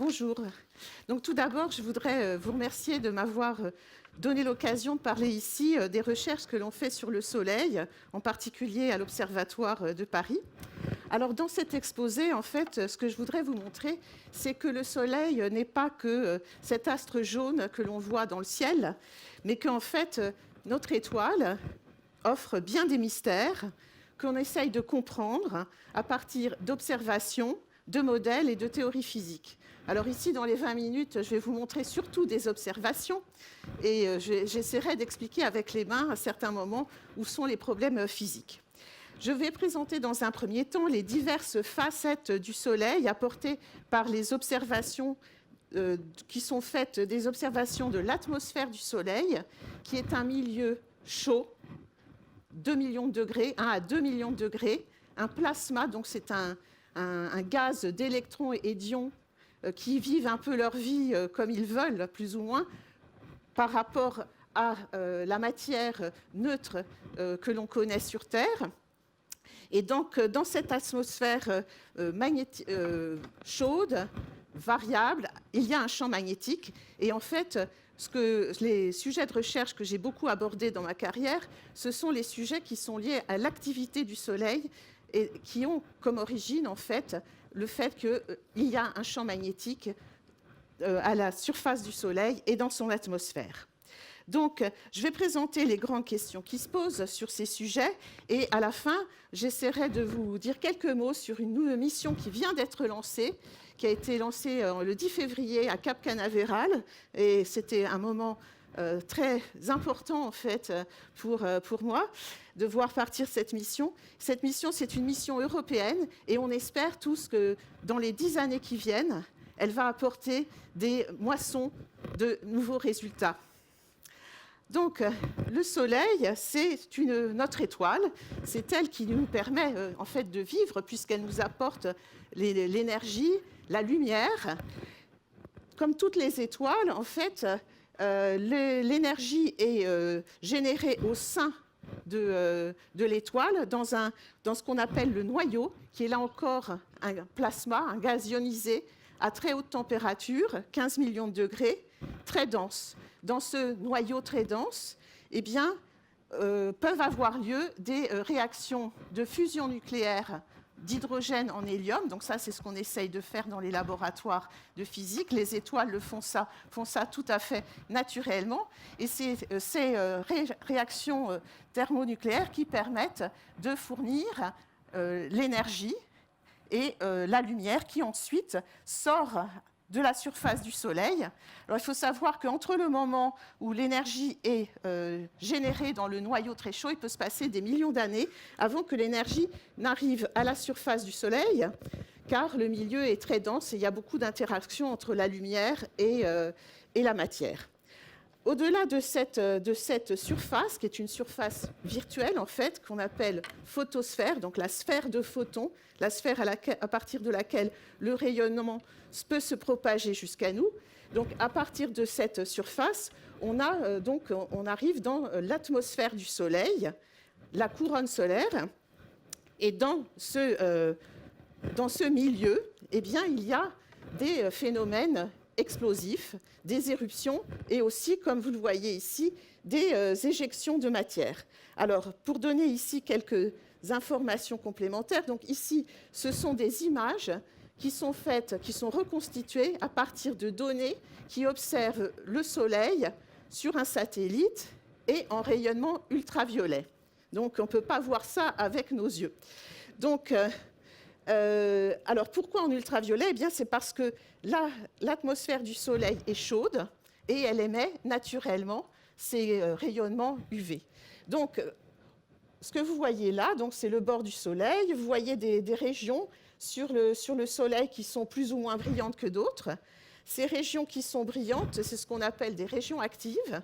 Bonjour. Donc tout d'abord, je voudrais vous remercier de m'avoir donné l'occasion de parler ici des recherches que l'on fait sur le Soleil, en particulier à l'Observatoire de Paris. Alors dans cet exposé, en fait, ce que je voudrais vous montrer, c'est que le Soleil n'est pas que cet astre jaune que l'on voit dans le ciel, mais qu'en fait, notre étoile offre bien des mystères qu'on essaye de comprendre à partir d'observations, de modèles et de théories physiques. Alors ici, dans les 20 minutes, je vais vous montrer surtout des observations et j'essaierai d'expliquer avec les mains à certains moments où sont les problèmes physiques. Je vais présenter dans un premier temps les diverses facettes du Soleil apportées par les observations qui sont faites, des observations de l'atmosphère du Soleil, qui est un milieu chaud, 2 millions de degrés, 1 à 2 millions de degrés, un plasma, donc c'est un gaz d'électrons et d'ions qui vivent un peu leur vie comme ils veulent, plus ou moins, par rapport à la matière neutre que l'on connaît sur Terre. Et donc, dans cette atmosphère chaude, variable, il y a un champ magnétique. Et en fait, les sujets de recherche que j'ai beaucoup abordés dans ma carrière, ce sont les sujets qui sont liés à l'activité du Soleil et qui ont comme origine, en fait, le fait qu'il y a un champ magnétique à la surface du Soleil et dans son atmosphère. Donc, je vais présenter les grandes questions qui se posent sur ces sujets et à la fin, j'essaierai de vous dire quelques mots sur une nouvelle mission qui vient d'être lancée, qui a été lancée le 10 février à Cap Canaveral et c'était un moment très important en fait pour moi de voir partir cette mission. Cette mission, c'est une mission européenne et on espère tous que dans les 10 années qui viennent, elle va apporter des moissons de nouveaux résultats. Donc, le Soleil, c'est notre étoile. C'est elle qui nous permet en fait de vivre puisqu'elle nous apporte l'énergie, la lumière. Comme toutes les étoiles, en fait, l'énergie est générée au sein de l'étoile dans ce qu'on appelle le noyau, qui est là encore un plasma, un gaz ionisé à très haute température, 15 millions de degrés, très dense. Dans ce noyau très dense, eh bien, peuvent avoir lieu des réactions de fusion nucléaire d'hydrogène en hélium. Donc ça, c'est ce qu'on essaye de faire dans les laboratoires de physique. Les étoiles font ça tout à fait naturellement. Et c'est ces réactions thermonucléaires qui permettent de fournir l'énergie et la lumière qui ensuite sort de la surface du Soleil. Alors, il faut savoir qu'entre le moment où l'énergie est générée dans le noyau très chaud, il peut se passer des millions d'années avant que l'énergie n'arrive à la surface du Soleil, car le milieu est très dense et il y a beaucoup d'interactions entre la lumière et la matière. Au-delà de cette surface, qui est une surface virtuelle, en fait, qu'on appelle photosphère, donc la sphère de photons, la sphère à partir de laquelle le rayonnement peut se propager jusqu'à nous. Donc, à partir de cette surface, on arrive dans l'atmosphère du Soleil, la couronne solaire, et dans ce milieu, eh bien, il y a des phénomènes explosifs, des éruptions et aussi, comme vous le voyez ici, des éjections de matière. Alors, pour donner ici quelques informations complémentaires, donc ici, ce sont des images qui sont reconstituées à partir de données qui observent le Soleil sur un satellite et en rayonnement ultraviolet. Donc, on ne peut pas voir ça avec nos yeux. Donc, alors pourquoi en ultraviolet ? Eh bien, c'est parce que l'atmosphère du Soleil est chaude et elle émet naturellement ces rayonnements UV. Donc, ce que vous voyez là, c'est le bord du Soleil. Vous voyez des régions sur le Soleil qui sont plus ou moins brillantes que d'autres. Ces régions qui sont brillantes, c'est ce qu'on appelle des régions actives.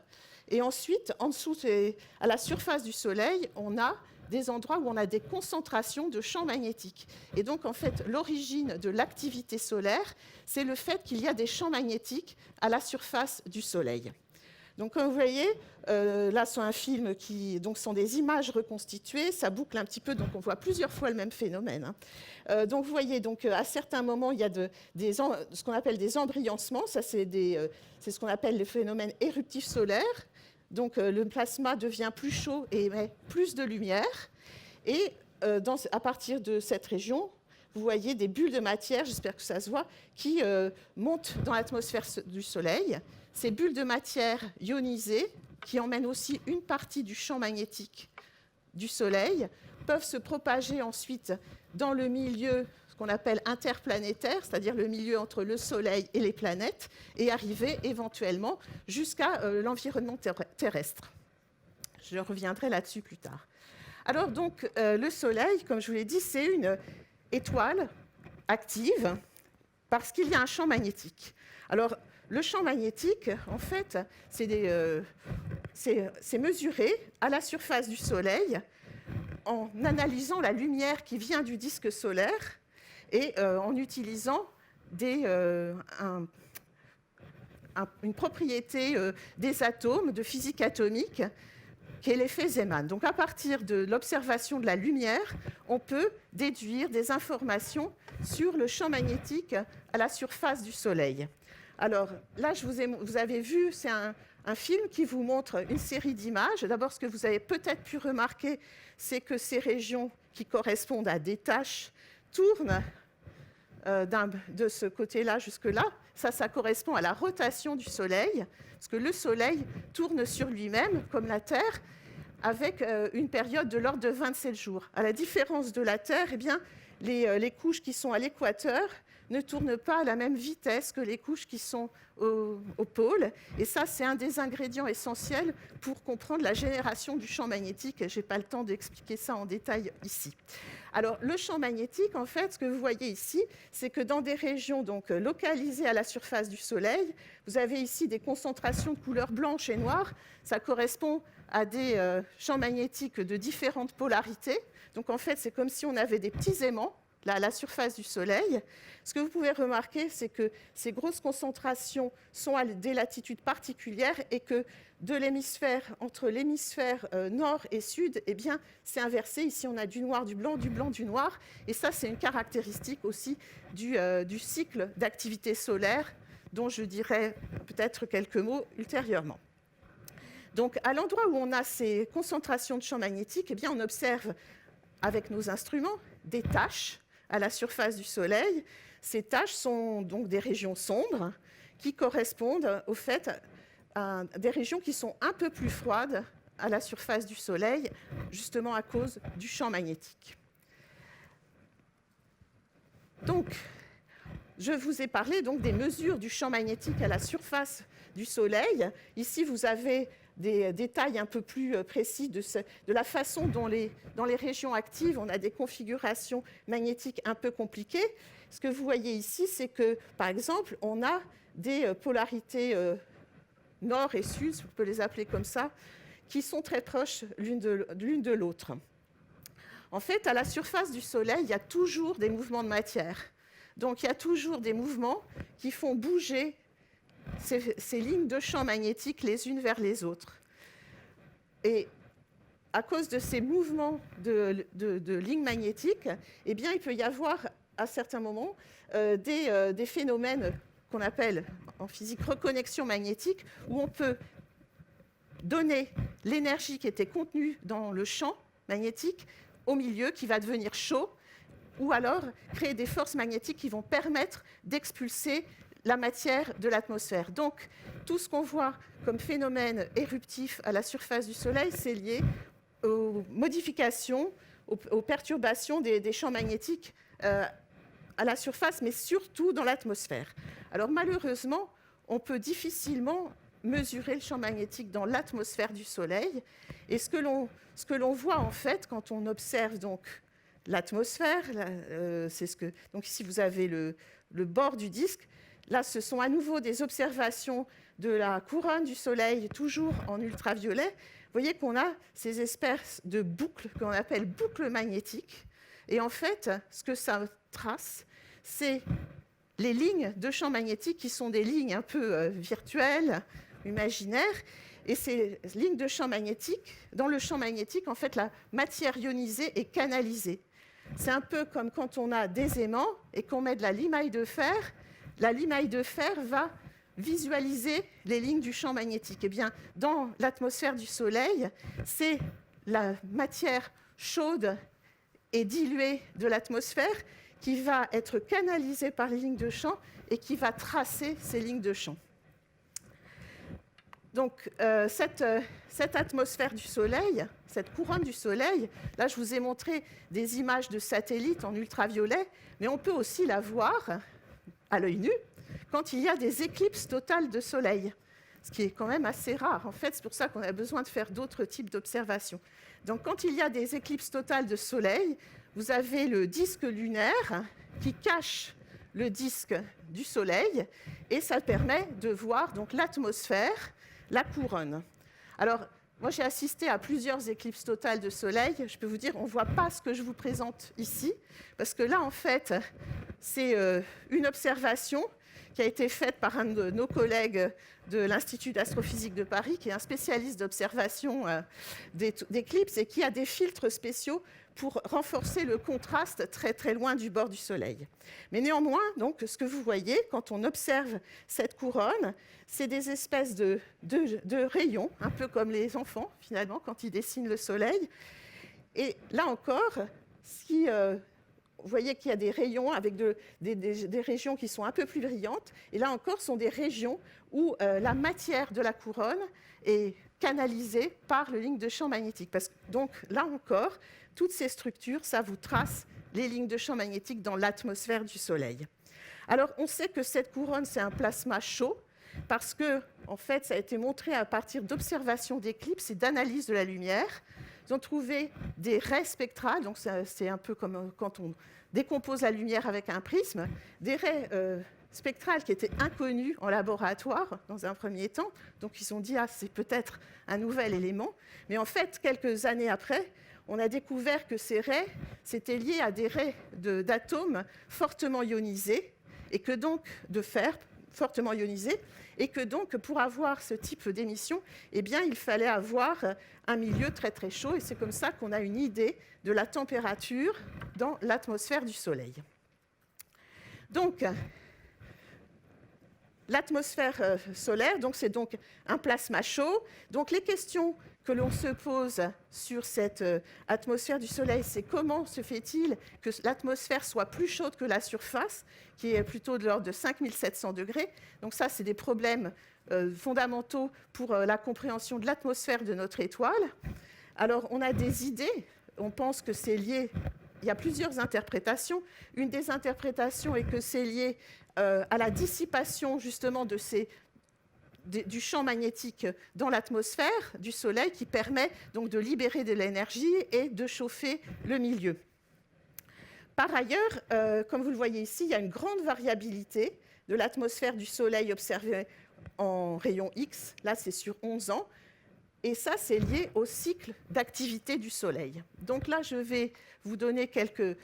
Et ensuite, en dessous, à la surface du Soleil, on a des endroits où on a des concentrations de champs magnétiques. Et donc, en fait, l'origine de l'activité solaire, c'est le fait qu'il y a des champs magnétiques à la surface du Soleil. Donc, comme vous voyez, là, c'est un film qui donc, sont des images reconstituées. Ça boucle un petit peu, donc on voit plusieurs fois le même phénomène. Donc, vous voyez, donc, à certains moments, il y a ce qu'on appelle des embriancements. Ça, c'est ce qu'on appelle le phénomène éruptif solaire. Donc, le plasma devient plus chaud et émet plus de lumière. Et à partir de cette région, vous voyez des bulles de matière, j'espère que ça se voit, qui montent dans l'atmosphère du Soleil. Ces bulles de matière ionisées, qui emmènent aussi une partie du champ magnétique du Soleil, peuvent se propager ensuite dans le milieu, ce qu'on appelle interplanétaire, c'est-à-dire le milieu entre le Soleil et les planètes, et arriver éventuellement jusqu'à l'environnement terrestre. Je reviendrai là-dessus plus tard. Alors donc, le Soleil, comme je vous l'ai dit, c'est une étoile active parce qu'il y a un champ magnétique. Alors, le champ magnétique, en fait, c'est mesuré à la surface du Soleil en analysant la lumière qui vient du disque solaire et en utilisant une propriété des atomes, de physique atomique, qui est l'effet Zeeman. Donc, à partir de l'observation de la lumière, on peut déduire des informations sur le champ magnétique à la surface du Soleil. Alors, là, vous avez vu, c'est un film qui vous montre une série d'images. D'abord, ce que vous avez peut-être pu remarquer, c'est que ces régions qui correspondent à des taches tournent de ce côté-là jusque-là. Ça correspond à la rotation du Soleil, parce que le Soleil tourne sur lui-même, comme la Terre, avec une période de l'ordre de 27 jours. À la différence de la Terre, eh bien, les couches qui sont à l'équateur ne tournent pas à la même vitesse que les couches qui sont au pôle. Et ça, c'est un des ingrédients essentiels pour comprendre la génération du champ magnétique. Je n'ai pas le temps d'expliquer ça en détail ici. Alors, le champ magnétique, en fait, ce que vous voyez ici, c'est que dans des régions donc, localisées à la surface du Soleil, vous avez ici des concentrations de couleur blanche et noire. Ça correspond à des champs magnétiques de différentes polarités. Donc, en fait, c'est comme si on avait des petits aimants là, à la surface du Soleil. Ce que vous pouvez remarquer, c'est que ces grosses concentrations sont à des latitudes particulières et que entre l'hémisphère nord et sud, eh bien, c'est inversé. Ici, on a du noir, du blanc, du noir. Et ça, c'est une caractéristique aussi du cycle d'activité solaire, dont je dirai peut-être quelques mots ultérieurement. Donc, à l'endroit où on a ces concentrations de champs magnétiques, eh bien, on observe avec nos instruments des taches à la surface du Soleil. Ces taches sont donc des régions sombres qui correspondent au fait à des régions qui sont un peu plus froides à la surface du Soleil, justement à cause du champ magnétique. Donc, je vous ai parlé donc des mesures du champ magnétique à la surface du Soleil. Ici, vous avez des détails un peu plus précis de la façon dont dans les régions actives, on a des configurations magnétiques un peu compliquées. Ce que vous voyez ici, c'est que, par exemple, on a des polarités nord et sud, on peut les appeler comme ça, qui sont très proches l'une de l'autre. En fait, à la surface du Soleil, il y a toujours des mouvements de matière. Donc, il y a toujours des mouvements qui font bouger ces lignes de champ magnétique les unes vers les autres. Et à cause de ces mouvements de lignes magnétiques, eh bien, il peut y avoir à certains moments des phénomènes qu'on appelle en physique reconnexion magnétique, où on peut donner l'énergie qui était contenue dans le champ magnétique au milieu, qui va devenir chaud, ou alors créer des forces magnétiques qui vont permettre d'expulser la matière de l'atmosphère. Donc, tout ce qu'on voit comme phénomène éruptif à la surface du Soleil, c'est lié aux modifications, aux perturbations des champs magnétiques à la surface, mais surtout dans l'atmosphère. Alors, malheureusement, on peut difficilement mesurer le champ magnétique dans l'atmosphère du Soleil. Et ce que l'on voit, en fait, quand on observe donc l'atmosphère, donc ici, vous avez le bord du disque. Là, ce sont à nouveau des observations de la couronne du Soleil, toujours en ultraviolet. Vous voyez qu'on a ces espèces de boucles qu'on appelle boucles magnétiques. Et en fait, ce que ça trace, c'est les lignes de champ magnétique qui sont des lignes un peu virtuelles, imaginaires. Et ces lignes de champ magnétique, dans le champ magnétique, en fait, la matière ionisée est canalisée. C'est un peu comme quand on a des aimants et qu'on met de la limaille de fer. La limaille de fer va visualiser les lignes du champ magnétique. Eh bien, dans l'atmosphère du Soleil, c'est la matière chaude et diluée de l'atmosphère qui va être canalisée par les lignes de champ et qui va tracer ces lignes de champ. Donc, cette atmosphère du Soleil, cette couronne du Soleil, là, je vous ai montré des images de satellites en ultraviolet, mais on peut aussi la voir à l'œil nu quand il y a des éclipses totales de Soleil, ce qui est quand même assez rare. En fait, c'est pour ça qu'on a besoin de faire d'autres types d'observations. Donc, quand il y a des éclipses totales de Soleil, vous avez le disque lunaire qui cache le disque du Soleil, et ça permet de voir donc l'atmosphère, la couronne. Alors, moi, j'ai assisté à plusieurs éclipses totales de Soleil. Je peux vous dire, on ne voit pas ce que je vous présente ici, parce que là, en fait, c'est une observation qui a été faite par un de nos collègues de l'Institut d'astrophysique de Paris, qui est un spécialiste d'observation d'éclipses et qui a des filtres spéciaux pour renforcer le contraste très très loin du bord du Soleil. Mais néanmoins, donc, ce que vous voyez quand on observe cette couronne, c'est des espèces de rayons, un peu comme les enfants finalement quand ils dessinent le Soleil. Et là encore, vous voyez qu'il y a des rayons avec des régions qui sont un peu plus brillantes. Et là encore, ce sont des régions où la matière de la couronne est canalisée par les lignes de champ magnétique. Donc là encore, toutes ces structures, ça vous trace les lignes de champ magnétique dans l'atmosphère du Soleil. Alors, on sait que cette couronne, c'est un plasma chaud, parce que, en fait, ça a été montré à partir d'observations d'éclipses et d'analyses de la lumière. Ils ont trouvé des raies spectrales, donc c'est un peu comme quand on décompose la lumière avec un prisme, des raies spectrales qui étaient inconnues en laboratoire dans un premier temps. Donc ils ont dit, c'est peut-être un nouvel élément. Mais en fait, quelques années après, on a découvert que ces raies, c'était lié à des raies d'atomes fortement ionisés, et que donc de fer fortement ionisés, et que donc pour avoir ce type d'émission, eh bien, il fallait avoir un milieu très très chaud, et c'est comme ça qu'on a une idée de la température dans l'atmosphère du Soleil. Donc, l'atmosphère solaire, donc, c'est donc un plasma chaud. Donc, les questions que l'on se pose sur cette atmosphère du Soleil, c'est comment se fait-il que l'atmosphère soit plus chaude que la surface, qui est plutôt de l'ordre de 5700 degrés. Donc ça, c'est des problèmes fondamentaux pour la compréhension de l'atmosphère de notre étoile. Alors, on a des idées. On pense que c'est lié. Il y a plusieurs interprétations. Une des interprétations est que c'est lié à la dissipation justement du champ magnétique dans l'atmosphère du Soleil, qui permet donc de libérer de l'énergie et de chauffer le milieu. Par ailleurs, comme vous le voyez ici, il y a une grande variabilité de l'atmosphère du Soleil observée en rayon X. Là, c'est sur 11 ans. Et ça, c'est lié au cycle d'activité du Soleil. Donc là, je vais vous donner quelques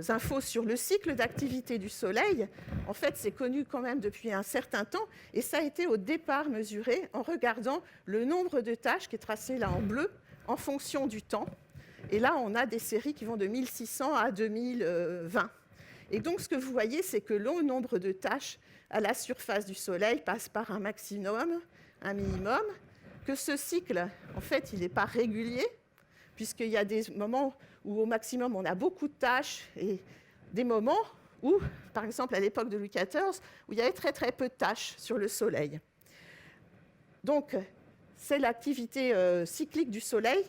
infos sur le cycle d'activité du Soleil. En fait, c'est connu quand même depuis un certain temps, et ça a été au départ mesuré en regardant le nombre de tâches, qui est tracé là en bleu, en fonction du temps. Et là, on a des séries qui vont de 1600 à 2020. Et donc, ce que vous voyez, c'est que le nombre de tâches à la surface du Soleil passe par un maximum, un minimum, que ce cycle, en fait, il n'est pas régulier, puisqu'il y a des moments où, au maximum, on a beaucoup de tâches, et des moments où, par exemple, à l'époque de Louis XIV, où il y avait très, très peu de tâches sur le Soleil. Donc, c'est l'activité cyclique du Soleil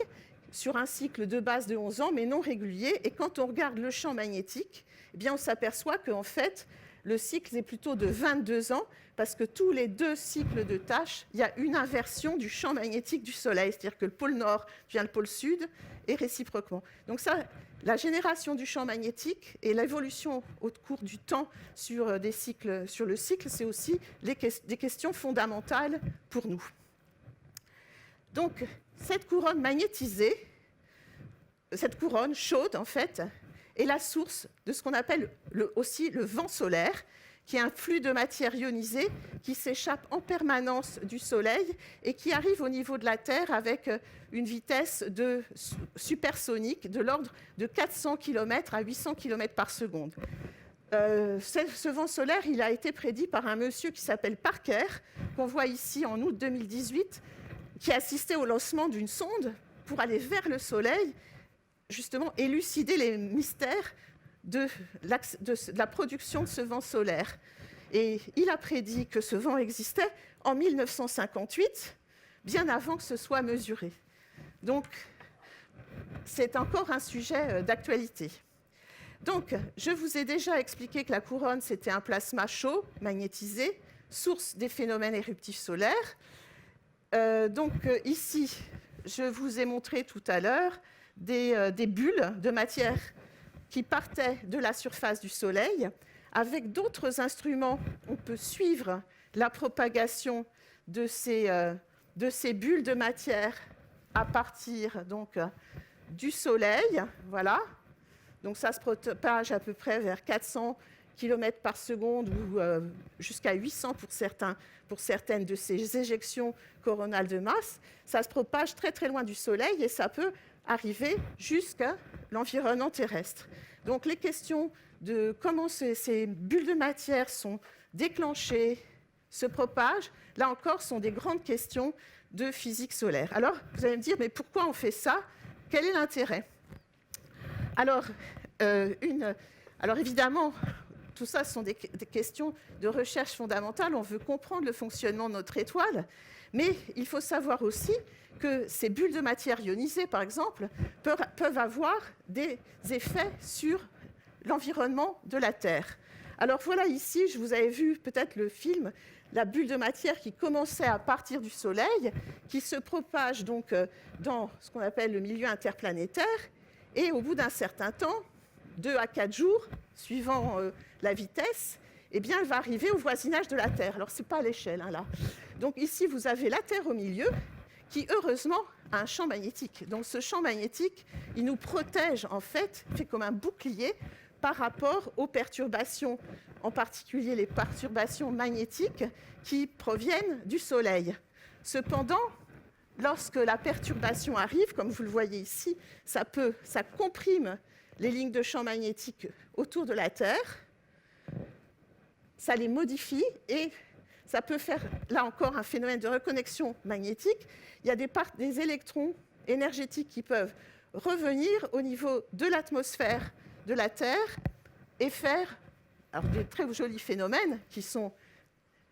sur un cycle de base de 11 ans, mais non régulier. Et quand on regarde le champ magnétique, eh bien, on s'aperçoit qu'en fait, le cycle est plutôt de 22 ans, parce que tous les 2 cycles de tâches, il y a une inversion du champ magnétique du Soleil, c'est-à-dire que le pôle nord devient le pôle sud, et réciproquement. Donc ça, la génération du champ magnétique et l'évolution au cours du temps sur le cycle, c'est aussi des questions fondamentales pour nous. Donc, cette couronne magnétisée, cette couronne chaude, en fait, est la source de ce qu'on appelle aussi le vent solaire, qui est un flux de matière ionisée qui s'échappe en permanence du Soleil et qui arrive au niveau de la Terre avec une vitesse supersonique de l'ordre de 400 km à 800 km par seconde. Ce vent solaire, il a été prédit par un monsieur qui s'appelle Parker, qu'on voit ici en août 2018, qui a assisté au lancement d'une sonde pour aller vers le Soleil, justement élucider les mystères de la production de ce vent solaire. Et il a prédit que ce vent existait en 1958, bien avant que ce soit mesuré. Donc, c'est encore un sujet d'actualité. Donc, je vous ai déjà expliqué que la couronne, c'était un plasma chaud, magnétisé, source des phénomènes éruptifs solaires. Ici, je vous ai montré tout à l'heure des bulles de matière qui partaient de la surface du Soleil. Avec d'autres instruments, on peut suivre la propagation de ces bulles de matière à partir du Soleil. Voilà. Donc ça se propage à peu près vers 400 km par seconde ou jusqu'à 800 pour certaines de ces éjections coronales de masse. Ça se propage très très loin du Soleil et ça peut arriver jusqu'à l'environnement terrestre. Donc les questions de comment ces bulles de matière sont déclenchées, se propagent, là encore, sont des grandes questions de physique solaire. Alors, vous allez me dire, mais pourquoi on fait ça? Quel est l'intérêt? Alors évidemment, tout ça sont des questions de recherche fondamentale. On veut comprendre le fonctionnement de notre étoile, mais il faut savoir aussi que ces bulles de matière ionisée, par exemple, peuvent avoir des effets sur l'environnement de la Terre. Alors voilà, ici, je vous avais vu peut-être le film, la bulle de matière qui commençait à partir du Soleil, qui se propage donc dans ce qu'on appelle le milieu interplanétaire, et au bout d'un certain temps, 2 à 4 jours, suivant la vitesse, eh bien, elle va arriver au voisinage de la Terre. Alors, ce n'est pas à l'échelle, là. Donc ici, vous avez la Terre au milieu, qui, heureusement, a un champ magnétique. Donc, ce champ magnétique, il nous protège, en fait comme un bouclier par rapport aux perturbations, en particulier les perturbations magnétiques qui proviennent du Soleil. Cependant, lorsque la perturbation arrive, comme vous le voyez ici, ça comprime les lignes de champ magnétique autour de la Terre, ça les modifie et ça peut faire, là encore, un phénomène de reconnexion magnétique. Il y a des électrons énergétiques qui peuvent revenir au niveau de l'atmosphère de la Terre et faire des très jolis phénomènes qui sont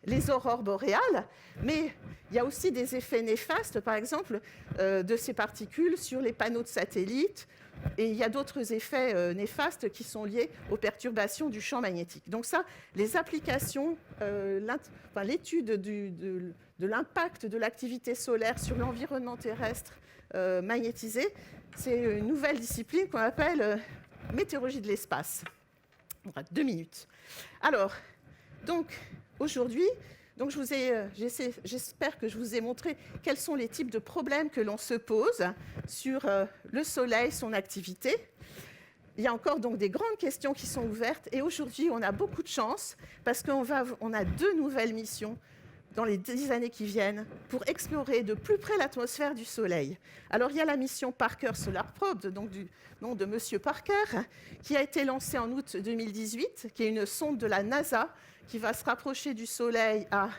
les aurores boréales, mais il y a aussi des effets néfastes, par exemple, de ces particules sur les panneaux de satellites, et il y a d'autres effets néfastes qui sont liés aux perturbations du champ magnétique. Donc ça, les applications, l'étude de l'impact de l'activité solaire sur l'environnement terrestre magnétisé, c'est une nouvelle discipline qu'on appelle météorologie de l'espace. On aura 2 minutes. Alors, donc, aujourd'hui, j'espère que je vous ai montré quels sont les types de problèmes que l'on se pose sur le Soleil, son activité. Il y a encore donc des grandes questions qui sont ouvertes et aujourd'hui, on a beaucoup de chance parce qu'on a 2 nouvelles missions dans les 10 années qui viennent pour explorer de plus près l'atmosphère du Soleil. Alors, il y a la mission Parker Solar Probe, donc du nom de Monsieur Parker, qui a été lancée en août 2018, qui est une sonde de la NASA qui va se rapprocher du Soleil à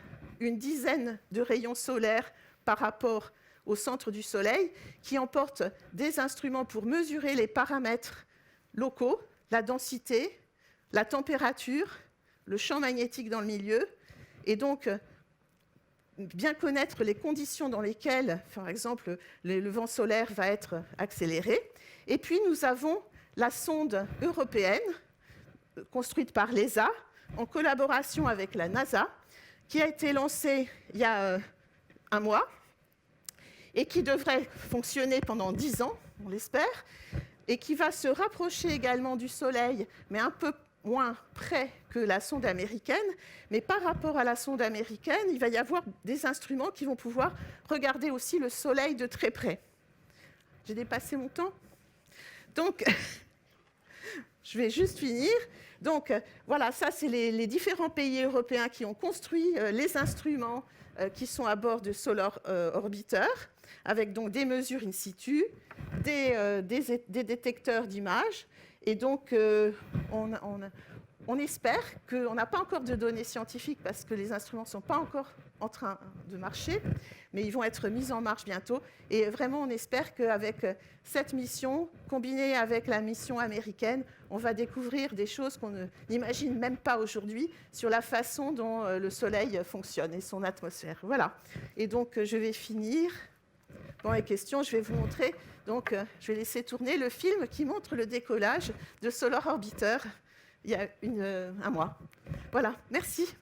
une dizaine de rayons solaires par rapport au centre du Soleil, qui emporte des instruments pour mesurer les paramètres locaux, la densité, la température, le champ magnétique dans le milieu, et donc bien connaître les conditions dans lesquelles, par exemple, le vent solaire va être accéléré. Et puis, nous avons la sonde européenne, construite par l'ESA, en collaboration avec la NASA, qui a été lancée il y a 1 mois, et qui devrait fonctionner pendant 10 ans, on l'espère, et qui va se rapprocher également du Soleil, mais un peu moins près que la sonde américaine. Mais par rapport à la sonde américaine, il va y avoir des instruments qui vont pouvoir regarder aussi le Soleil de très près. J'ai dépassé mon temps. Donc, je vais juste finir. Donc, voilà, ça, c'est les différents pays européens qui ont construit les instruments qui sont à bord de Solar Orbiter, avec donc des mesures in situ, des détecteurs d'images. Et donc, on espère qu'on n'a pas encore de données scientifiques parce que les instruments ne sont pas encore en train de marcher, mais ils vont être mis en marche bientôt. Et vraiment, on espère qu'avec cette mission, combinée avec la mission américaine, on va découvrir des choses qu'on n'imagine même pas aujourd'hui sur la façon dont le Soleil fonctionne et son atmosphère. Voilà. Et donc, je vais finir. Dans les questions, je vais vous montrer. Donc, je vais laisser tourner le film qui montre le décollage de Solar Orbiter il y a un mois. Voilà, merci.